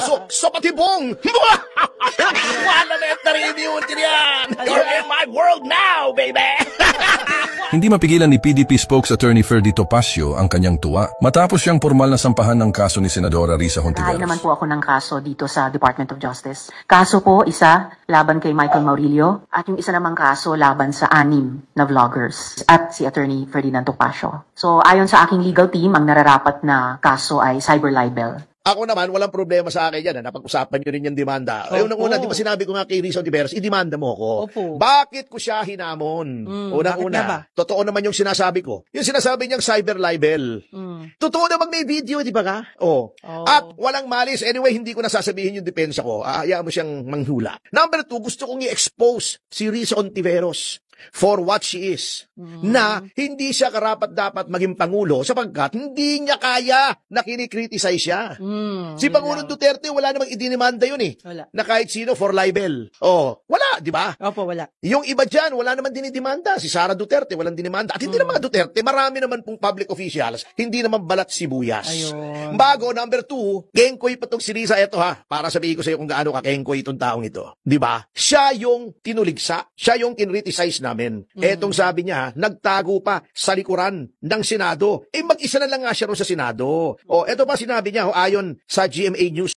pumasok sa patibong. Wala na yun yan. You're in my world now, baby. Hindi mapigilan ni PDP spokesattorney Ferdy Topacio ang kanyang tuwa matapos siyang formal na sampahan ng kaso ni Senadora Risa Hontiveros. Nahain naman po ako ng kaso dito sa Department of Justice. Kaso po, isa, laban kay Michael Maurilio at yung isa namang kaso laban sa 6 na vloggers at si Attorney Ferdinand Topacio. So ayon sa aking legal team, ang nararapat na kaso ay cyber libel. Ako naman, walang problema sa akin yan. Napag-usapan nyo rin yung demanda. Ayun, una, di ba sinabi ko nga kay Risa Hontiveros, i-demanda mo ko. Opo. Bakit ko siya hinamon? Bakit nga ba? Una, totoo naman yung sinasabi ko. Yung sinasabi niyang cyber libel. Totoo naman may video, di ba ka? Oh. At walang malis. Anyway, hindi ko nasasabihin yung depensa ko. Hayaan mo siyang manghula. Number 2, gusto kong i-expose si Risa Hontiveros for what she is. Na hindi siya karapat-dapat maging Pangulo sapagkat hindi niya kaya na kinikriticize siya. Si Pangulong Duterte, wala namang idinimanda yun eh. Wala. Na kahit sino for libel. Oh, wala, di ba? Opo, wala. Yung iba dyan, wala naman dinidimanda. Si Sara Duterte, walang dinimanda. At hindi naman Duterte, marami naman pong public officials, hindi naman balat sibuyas. Ayun. Bago, number 2, kengkoy pa tong si Risa. Eto ha, para sabihin ko sa iyo kung gaano ka-kengkoy itong taong ito. Di ba? Siya yung tinuligsa. Siya yung kinriticize namin. Etong sabi niya, nagtago pa sa likuran ng Senado. Mag-isa na lang nga siya ron sa Senado. Eto pa sinabi niya, ayon sa GMA News.